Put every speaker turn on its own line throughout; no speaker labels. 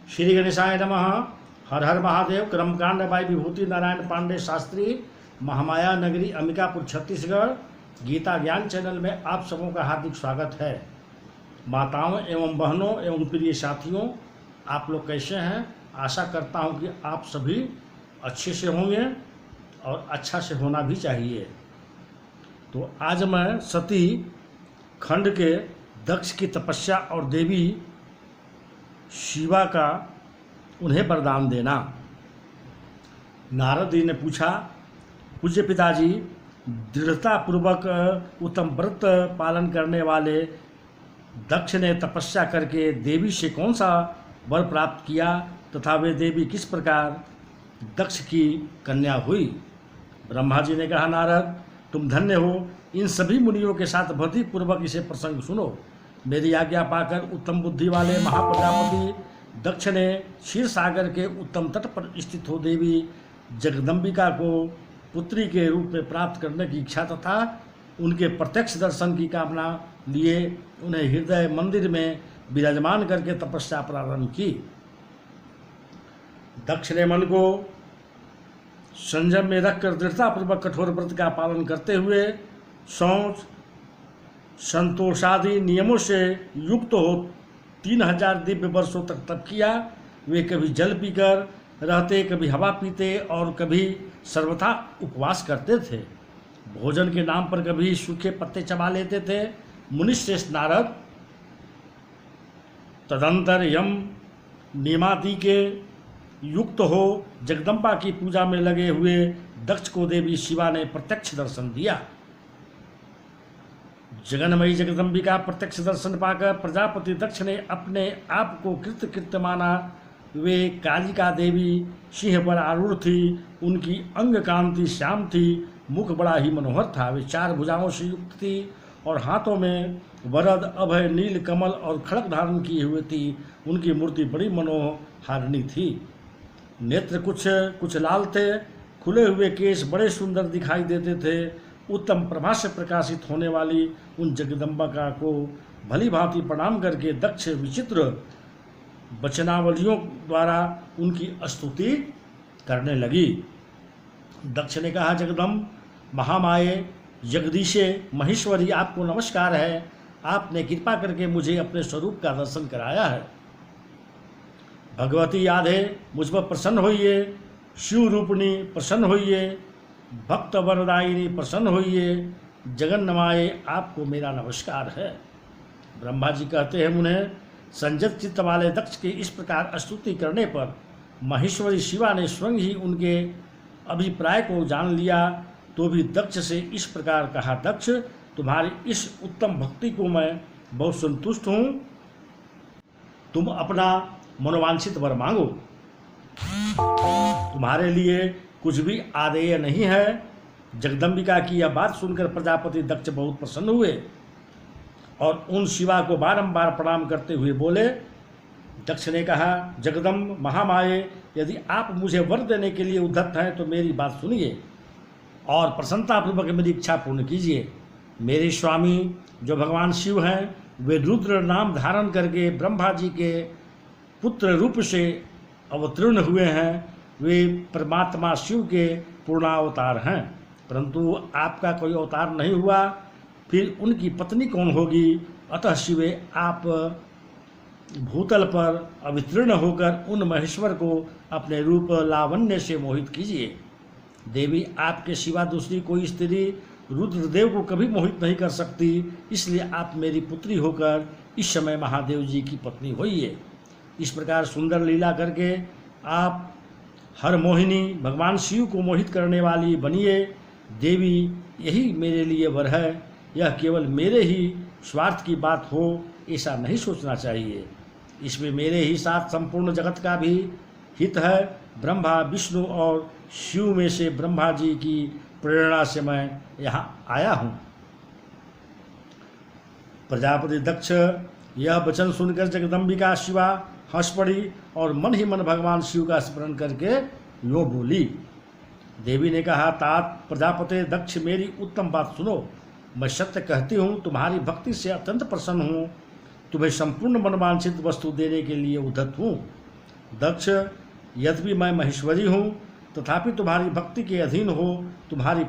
श्री गणेशाय नमः। हर हर महादेव। कर्मकांड बाई विभूति नारायण पांडे शास्त्री, महामाया नगरी, अंबिकापुर, छत्तीसगढ़। गीता ज्ञान चैनल में आप सबों का हार्दिक स्वागत है। माताओं एवं बहनों एवं प्रिय साथियों, आप लोग कैसे हैं? आशा करता हूं कि आप सभी अच्छे से होंगे और अच्छा से होना भी चाहिए। तो आज मैं सती खंड के दक्ष की तपस्या और देवी शिवा का उन्हें वरदान देना। नारद जी ने पूछा, पूज्य पिताजी, दृढ़ता पूर्वक उत्तम व्रत पालन करने वाले दक्ष ने तपस्या करके देवी से कौन सा वर प्राप्त किया तथा वे देवी किस प्रकार दक्ष की कन्या हुई? ब्रह्मा जी ने कहा, नारद तुम धन्य हो। इन सभी मुनियों के साथ भक्ति पूर्वक इसे प्रसंग सुनो। मेरी आज्ञा पाकर उत्तम बुद्धि वाले महाप्रजापति दक्ष ने क्षीर सागर के उत्तम तट पर स्थित हो देवी जगदम्बिका को पुत्री के रूप में प्राप्त करने की इच्छा तथा उनके प्रत्यक्ष दर्शन की कामना लिए उन्हें हृदय मंदिर में विराजमान करके तपस्या प्रारंभ की। दक्ष ने मन को संयम में रखकर दृढ़तापूर्वक कठोर व्रत का पालन करते हुए शौच संतोषादि नियमों से युक्त हो 3000 दिव्य वर्षों तक तप किया। वे कभी जल पीकर रहते, कभी हवा पीते और कभी सर्वथा उपवास करते थे। भोजन के नाम पर कभी सूखे पत्ते चबा लेते थे। मुनिश्रेष्ठ नारद तदंतर यम नियमादि के युक्त हो जगदम्बा की पूजा में लगे हुए दक्ष को देवी शिवा ने प्रत्यक्ष दर्शन दिया। जगन्मयी जगदम्बिका प्रत्यक्ष दर्शन पाकर प्रजापति दक्ष ने अपने आप को कृत माना। वे कालिका देवी सिंह पर आरूढ़ थी। उनकी अंग कांति श्याम थी, मुख बड़ा ही मनोहर था। वे 4 भुजाओं से युक्त थी और हाथों में वरद, अभय, नील कमल और खड़ग धारण किए हुए थी। उनकी मूर्ति बड़ी मनोहारिणी थी। नेत्र कुछ लाल थे। खुले हुए केश बड़े सुंदर दिखाई देते थे। उत्तम प्रभा से प्रकाशित होने वाली उन जगदम्बिका को भली भांति प्रणाम करके दक्ष विचित्र वचनावलियों द्वारा उनकी स्तुति करने लगी। दक्ष ने कहा, जगदम्ब, महामाये, जगदीशे, महेश्वरी, आपको नमस्कार है। आपने कृपा करके मुझे अपने स्वरूप का दर्शन कराया है। भगवती आधे मुझ पर प्रसन्न होइए। शिव रूपिणी प्रसन्न होइए। भक्त वरदायिनी प्रसन्न होइए। जगन्नमाये, आपको मेरा नमस्कार है। ब्रह्मा जी कहते हैं, उन्हें संजत चित्त वाले दक्ष के इस प्रकार स्तुति करने पर महेश्वरी शिवा ने स्वयं ही उनके अभिप्राय को जान लिया तो भी दक्ष से इस प्रकार कहा, दक्ष, तुम्हारी इस उत्तम भक्ति को मैं बहुत संतुष्ट हूँ। तुम अपना मनोवांछित वर मांगो। तुम्हारे लिए कुछ भी आदेय नहीं है। जगदम्बिका की यह बात सुनकर प्रजापति दक्ष बहुत प्रसन्न हुए और उन शिवा को बारंबार प्रणाम करते हुए बोले। दक्ष ने कहा, जगदम्ब, महामाये, यदि आप मुझे वर देने के लिए उद्धत हैं तो मेरी बात सुनिए और प्रसन्नतापूर्वक मेरी इच्छा पूर्ण कीजिए। मेरे स्वामी जो भगवान शिव हैं, वे रुद्र नाम धारण करके ब्रह्मा जी के पुत्र रूप से अवतीर्ण हुए हैं। वे परमात्मा शिव के पूर्णावतार हैं, परंतु आपका कोई अवतार नहीं हुआ, फिर उनकी पत्नी कौन होगी? अतः शिवे, आप भूतल पर अवतीर्ण होकर उन महेश्वर को अपने रूप लावण्य से मोहित कीजिए। देवी, आपके सिवा दूसरी कोई स्त्री रुद्रदेव को कभी मोहित नहीं कर सकती, इसलिए आप मेरी पुत्री होकर इस समय महादेव जी की पत्नी होइए। इस प्रकार सुंदर लीला करके आप हर मोहिनी भगवान शिव को मोहित करने वाली बनिए। देवी, यही मेरे लिए वर है। यह केवल मेरे ही स्वार्थ की बात हो ऐसा नहीं सोचना चाहिए। इसमें मेरे ही साथ संपूर्ण जगत का भी हित है। ब्रह्मा, विष्णु और शिव में से ब्रह्मा जी की प्रेरणा से मैं यहाँ आया हूँ। प्रजापति दक्ष यह वचन सुनकर जगदम्बिका शिवा हंस पड़ी और मन ही मन भगवान शिव का स्मरण करके यूँ बोली। देवी ने कहा, तात प्रजापति दक्ष, मेरी उत्तम बात सुनो। मैं सत्य कहती हूँ, तुम्हारी भक्ति से अत्यंत प्रसन्न हूँ। तुम्हें संपूर्ण मनवांछित वस्तु देने के लिए उद्धत हूँ। दक्ष, यद्यपि मैं महेश्वरी हूँ तथापि तुम्हारी भक्ति के अधीन हो तुम्हारी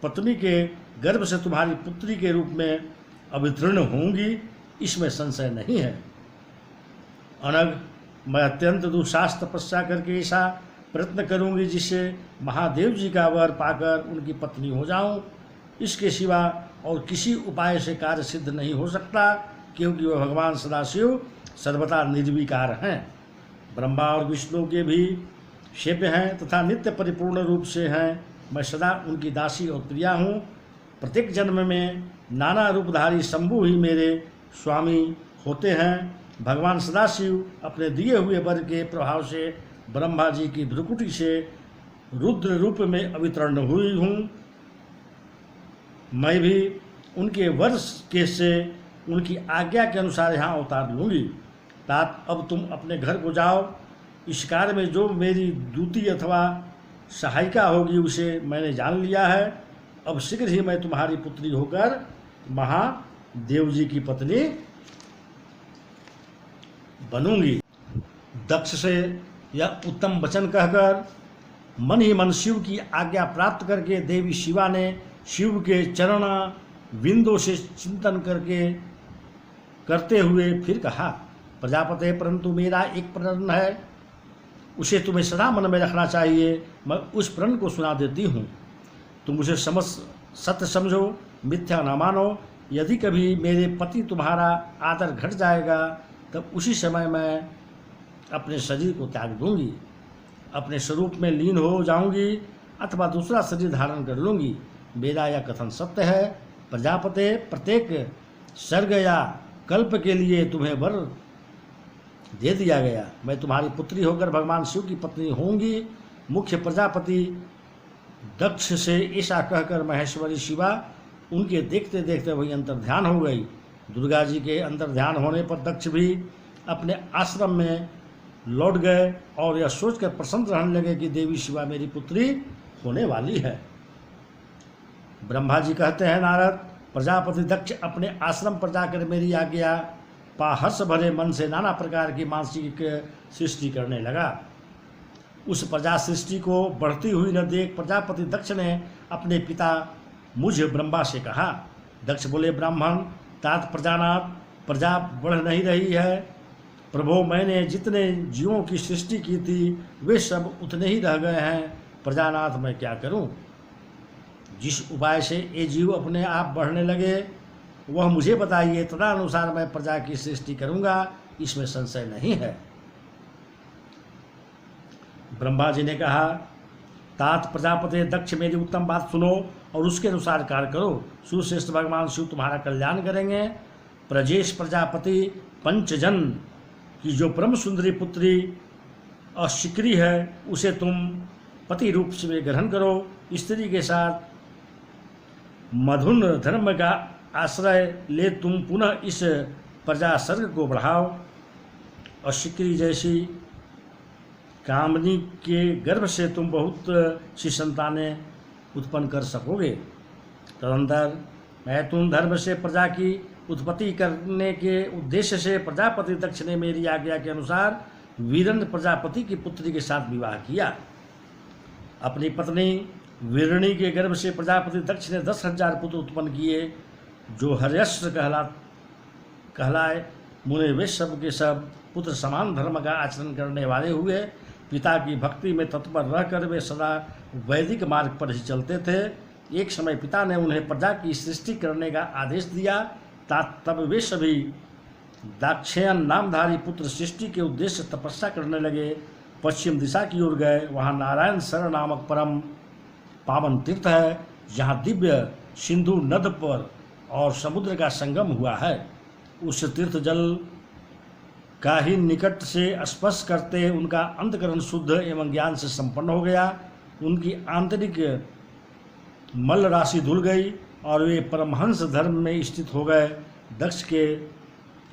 पत्नी के गर्भ से तुम्हारी पुत्री के रूप में अवतीर्ण होंगी, इसमें संशय नहीं है। अनग, मैं अत्यंत दुशास्त तपस्या करके ऐसा प्रयत्न करूंगी जिससे महादेव जी का वर पाकर उनकी पत्नी हो जाऊं। इसके सिवा और किसी उपाय से कार्य सिद्ध नहीं हो सकता, क्योंकि वह भगवान सदाशिव सर्वथा निर्विकार हैं, ब्रह्मा और विष्णु के भी सेव्य हैं तथा नित्य परिपूर्ण रूप से हैं। मैं सदा उनकी दासी और प्रिया हूँ। प्रत्येक जन्म में नाना रूपधारी शंभु ही मेरे स्वामी होते हैं। भगवान सदाशिव अपने दिए हुए वर के प्रभाव से ब्रह्मा जी की भ्रुकुटी से रुद्र रूप में अवतीर्ण हुई हूँ। मैं भी उनके वर के से उनकी आज्ञा के अनुसार यहाँ अवतार लूँगी। तात, अब तुम अपने घर को जाओ। इस कार्य में जो मेरी दूती अथवा सहायिका होगी उसे मैंने जान लिया है। अब शीघ्र ही मैं तुम्हारी पुत्री होकर महादेव जी की पत्नी बनूंगी। दक्ष से यह उत्तम वचन कहकर मन ही मन शिव की आज्ञा प्राप्त करके देवी शिवा ने शिव के चरण बिंदु से चिंतन करते हुए फिर कहा, प्रजापते, परंतु मेरा एक प्रण है, उसे तुम्हें सदा मन में रखना चाहिए। मैं उस प्रण को सुना देती हूँ, तुम उसे सत्य समझो, मिथ्या न मानो। यदि कभी मेरे पति तुम्हारा आदर घट जाएगा तब उसी समय मैं अपने शरीर को त्याग दूंगी, अपने स्वरूप में लीन हो जाऊंगी अथवा दूसरा शरीर धारण कर लूंगी। मेरा यह कथन सत्य है। प्रजापते, प्रत्येक सर्ग या कल्प के लिए तुम्हें वर दे दिया गया। मैं तुम्हारी पुत्री होकर भगवान शिव की पत्नी होंगी। मुख्य प्रजापति दक्ष से ऐसा कहकर महेश्वरी शिवा उनके देखते देखते वही अंतर्ध्यान हो गई। दुर्गा जी के अंतर्ध्यान होने पर दक्ष भी अपने आश्रम में लौट गए और यह सोचकर प्रसन्न रहने लगे कि देवी शिवा मेरी पुत्री होने वाली है। ब्रह्मा जी कहते हैं, नारद, प्रजापति दक्ष अपने आश्रम पर जाकर मेरी आज्ञा पा हर्ष भरे मन से नाना प्रकार की मानसिक सृष्टि करने लगा। उस प्रजा सृष्टि को बढ़ती हुई न देख प्रजापति दक्ष ने अपने पिता मुझ ब्रह्मा से कहा। दक्ष बोले, ब्राह्मण, तात प्रजानाथ, प्रजा बढ़ नहीं रही है। प्रभो, मैंने जितने जीवों की सृष्टि की थी वे सब उतने ही रह गए हैं। प्रजानाथ, मैं क्या करूं? जिस उपाय से ये जीव अपने आप बढ़ने लगे वह मुझे बताइए, तदनुसार मैं प्रजा की सृष्टि करूंगा, इसमें संशय नहीं है। ब्रह्मा जी ने कहा, तात प्रजापति दक्ष, मेरी उत्तम बात सुनो और उसके अनुसार कार्य करो। सुश्रेष्ठ भगवान शिव तुम्हारा कल्याण करेंगे। प्रजेश प्रजापति पंचजन की जो परम सुंदरी पुत्री अशिक्री है उसे तुम पति रूप से ग्रहण करो। स्त्री के साथ मधुन धर्म का आश्रय ले तुम पुनः इस प्रजा सर्ग को बढ़ाओ। अशिक्री जैसी कामनी के गर्भ से तुम बहुत सी संतानें उत्पन्न कर सकोगे। तदंतर मैथुन धर्म से प्रजा की उत्पत्ति करने के उद्देश्य से प्रजापति दक्ष ने मेरी आज्ञा के अनुसार वीरेंद्र प्रजापति की पुत्री के साथ विवाह किया। अपनी पत्नी वीरणी के गर्भ से प्रजापति दक्ष ने 10,000 पुत्र उत्पन्न किए, जो हर्यश्व कहलाए। मुने वे सब के सब पुत्र समान धर्म का आचरण करने वाले हुए। पिता की भक्ति में तत्पर रहकर वे सदा वैदिक मार्ग पर ही चलते थे। एक समय पिता ने उन्हें प्रजा की सृष्टि करने का आदेश दिया। तब वे सभी दाक्षयन नामधारी पुत्र सृष्टि के उद्देश्य से तपस्या करने लगे। पश्चिम दिशा की ओर गए। वहाँ नारायण सर नामक परम पावन तीर्थ है, जहाँ दिव्य सिंधु नद पर और समुद्र का संगम हुआ है। उस तीर्थ जल का ही निकट से स्पर्श करते उनका अंतकरण शुद्ध एवं ज्ञान से संपन्न हो गया। उनकी आंतरिक मल राशि धुल गई और वे परमहंस धर्म में स्थित हो गए। दक्ष के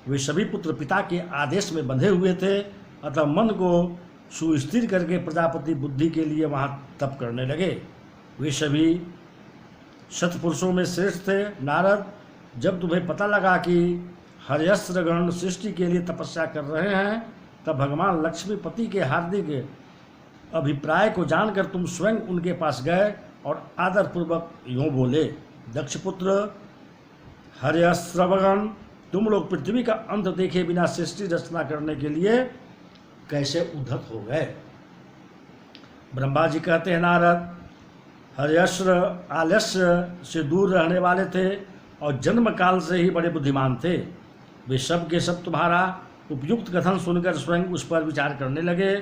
वे सभी पुत्र पिता के आदेश में बंधे हुए थे, अतः मन को सुस्थिर करके प्रजापति बुद्धि के लिए वहाँ तप करने लगे। वे सभी सत्पुरुषों में श्रेष्ठ थे। नारद, जब तुम्हें पता लगा कि हर्यश्वगण सृष्टि के लिए तपस्या कर रहे हैं तब भगवान लक्ष्मीपति के हार्दिक अभिप्राय को जानकर तुम स्वयं उनके पास गए और आदरपूर्वक यूँ बोले, दक्षपुत्र हर्यश्रवगण, तुम लोग पृथ्वी का अंत देखे बिना सृष्टि रचना करने के लिए कैसे उद्धत हो गए। ब्रह्मा जी कहते हैं, नारद हर्यश्र आलस्य से दूर रहने वाले थे और जन्म काल से ही बड़े बुद्धिमान थे। वे सब के सब तुम्हारा उपयुक्त कथन सुनकर स्वयं उस पर विचार करने लगे।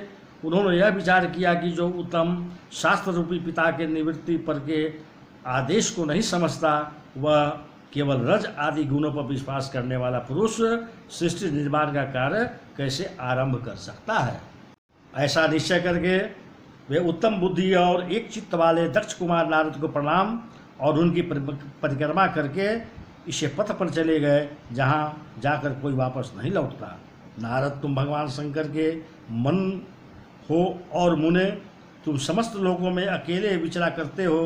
उन्होंने यह विचार किया कि जो उत्तम शास्त्र रूपी पिता के निवृत्ति पर के आदेश को नहीं समझता, वह केवल रज आदि गुणों पर विश्वास करने वाला पुरुष सृष्टि निर्माण का कार्य कैसे आरंभ कर सकता है। ऐसा निश्चय करके वे उत्तम बुद्धि और एक चित्त वाले दक्ष कुमार नारद को प्रणाम और उनकी परिक्रमा करके इसे पथ पर चले गए, जहाँ जाकर कोई वापस नहीं लौटता। नारद, तुम भगवान शंकर के मन हो और मुने, तुम समस्त लोगों में अकेले विचरा करते हो।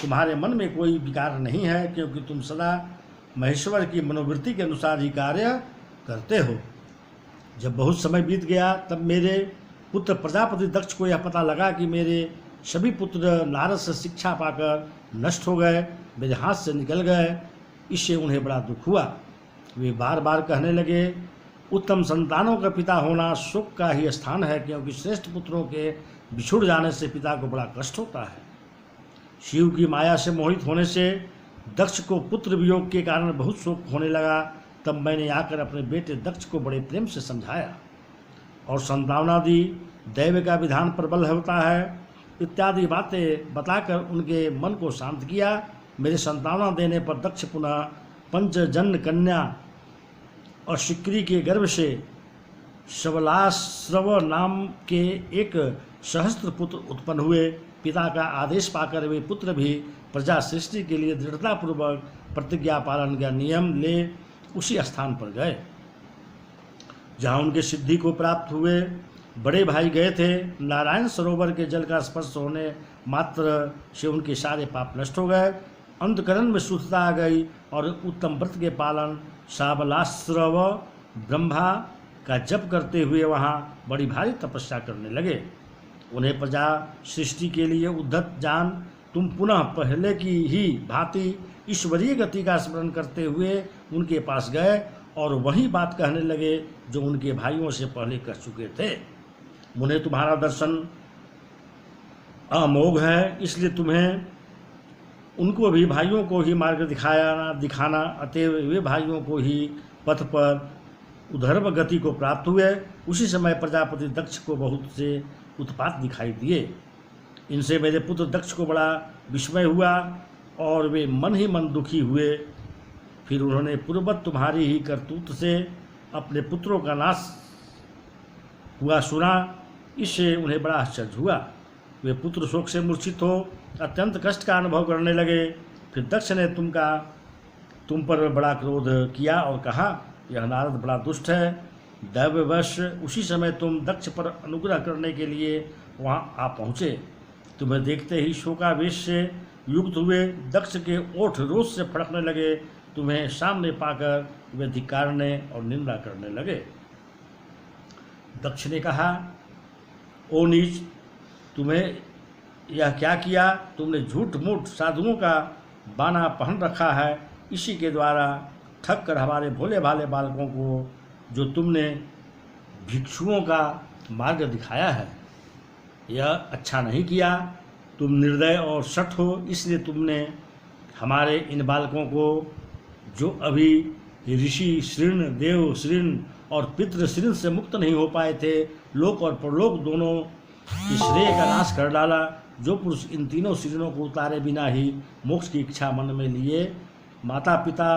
तुम्हारे मन में कोई विकार नहीं है, क्योंकि तुम सदा महेश्वर की मनोवृत्ति के अनुसार ही कार्य करते हो। जब बहुत समय बीत गया, तब मेरे पुत्र प्रजापति दक्ष को यह पता लगा कि मेरे सभी पुत्र नारद से शिक्षा पाकर नष्ट हो गए, मेरे हाथ से निकल गए। इससे उन्हें बड़ा दुख हुआ। वे बार बार कहने लगे, उत्तम संतानों का पिता होना सुख का ही स्थान है, क्योंकि श्रेष्ठ पुत्रों के बिछुड़ जाने से पिता को बड़ा कष्ट होता है। शिव की माया से मोहित होने से दक्ष को पुत्र वियोग के कारण बहुत शोक होने लगा। तब मैंने आकर अपने बेटे दक्ष को बड़े प्रेम से समझाया और संतानादि दैव का विधान प्रबल होता है इत्यादि बातें बताकर उनके मन को शांत किया। मेरे संताना देने पर दक्ष पुनः पंचजन्य कन्या और शिक्री के गर्भ से शबलाश्रव नाम के एक सहस्त्र पुत्र उत्पन्न हुए। पिता का आदेश पाकर वे पुत्र भी प्रजा सृष्टि के लिए दृढ़तापूर्वक प्रतिज्ञा पालन का नियम ले उसी स्थान पर गए जहाँ उनके सिद्धि को प्राप्त हुए। बड़े भाई गए थे। नारायण सरोवर के जल का स्पर्श होने मात्र से उनके सारे पाप नष्ट हो गए। अंतकरण में शुद्धता आ गई और उत्तम व्रत के पालन शाबलाश्रव ब्रह्मा का जप करते हुए वहाँ बड़ी भारी तपस्या करने लगे। उन्हें प्रजा सृष्टि के लिए उद्धत जान तुम पुनः पहले की ही भांति ईश्वरीय गति का स्मरण करते हुए उनके पास गए और वही बात कहने लगे जो उनके भाइयों से पहले कर चुके थे। मुने, तुम्हारा दर्शन अमोघ है, इसलिए तुम्हें उनको भी भाइयों को ही मार्ग दिखाना। अतएव वे भाइयों को ही पथ पर उधर्व गति को प्राप्त हुए। उसी समय प्रजापति दक्ष को बहुत से उत्पात दिखाई दिए। इनसे मेरे पुत्र दक्ष को बड़ा विस्मय हुआ और वे मन ही मन दुखी हुए। फिर उन्होंने पूर्ववत तुम्हारी ही करतूत से अपने पुत्रों का नाश हुआ सुना। इससे उन्हें बड़ा आश्चर्य हुआ। वे पुत्र शोक से मूर्छित हो अत्यंत कष्ट का अनुभव करने लगे। फिर दक्ष ने तुम पर बड़ा क्रोध किया और कहा, यह नारद बड़ा दुष्ट है। दैववश उसी समय तुम दक्ष पर अनुग्रह करने के लिए वहाँ आ पहुँचे। तुम्हें देखते ही शोकावेश से युक्त हुए दक्ष के ओठ रोष से फड़कने लगे। तुम्हें सामने पाकर वे धिक्कारने और निंदा करने लगे। दक्ष ने कहा, ओ नीच, तुम्हें यह क्या किया? तुमने झूठ मूठ साधुओं का बाना पहन रखा है। इसी के द्वारा ठग कर हमारे भोले भाले बालकों को जो तुमने भिक्षुओं का मार्ग दिखाया है, यह अच्छा नहीं किया। तुम निर्दय और शठ हो, इसलिए तुमने हमारे इन बालकों को जो अभी ऋषि श्रीण, देव श्रीण और पितृ श्रीण से मुक्त नहीं हो पाए थे, लोक और परलोक दोनों की श्रेय का नाश कर डाला। जो पुरुष इन तीनों श्रीणों को उतारे बिना ही मोक्ष की इच्छा मन में लिए माता पिता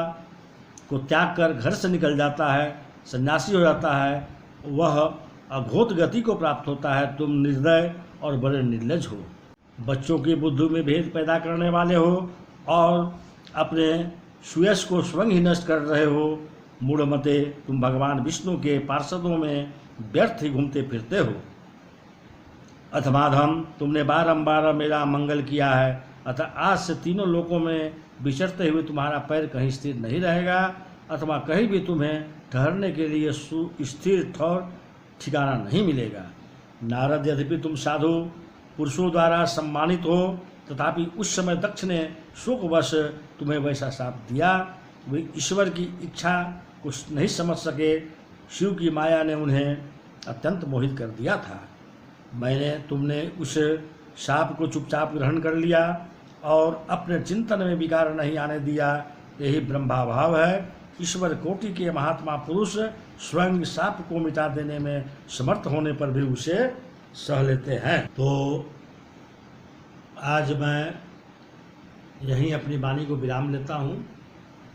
को त्याग कर घर से निकल जाता है, सन्यासी हो जाता है, वह अघोत गति को प्राप्त होता है। तुम निर्दय और बड़े निर्लज हो, बच्चों की बुद्धि में भेद पैदा करने वाले हो और अपने सुयश को स्वयं ही नष्ट कर रहे हो। मूढ़मते, तुम भगवान विष्णु के पार्षदों में व्यर्थ ही घूमते फिरते हो। अथमाधम, तुमने बारंबार मेरा मंगल किया है, अतः आज से तीनों लोकों में विचरते हुए तुम्हारा पैर कहीं स्थिर नहीं रहेगा, अथवा कहीं भी तुम्हें ठहरने के लिए स्थिर ठौर ठिकाना नहीं मिलेगा। नारद, यद्यपि तुम साधु पुरुषों द्वारा सम्मानित हो, तथापि उस समय दक्ष ने शोकवश तुम्हें वैसा शाप दिया। वे ईश्वर की इच्छा को नहीं समझ सके। शिव की माया ने उन्हें अत्यंत मोहित कर दिया था। तुमने उस शाप को चुपचाप ग्रहण कर लिया और अपने चिंतन में विकार नहीं आने दिया। यही ब्रह्माभाव है। ईश्वर कोटि के महात्मा पुरुष स्वयं शाप को मिटा देने में समर्थ होने पर भी उसे सह लेते हैं। तो आज मैं यहीं अपनी वाणी को विराम लेता हूँ।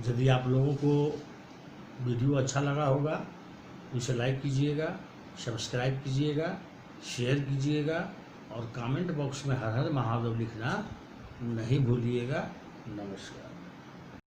यदि आप लोगों को वीडियो अच्छा लगा होगा तो इसे लाइक कीजिएगा, सब्सक्राइब कीजिएगा, शेयर कीजिएगा और कमेंट बॉक्स में हर हर महादेव लिखना नहीं भूलिएगा। नमस्कार।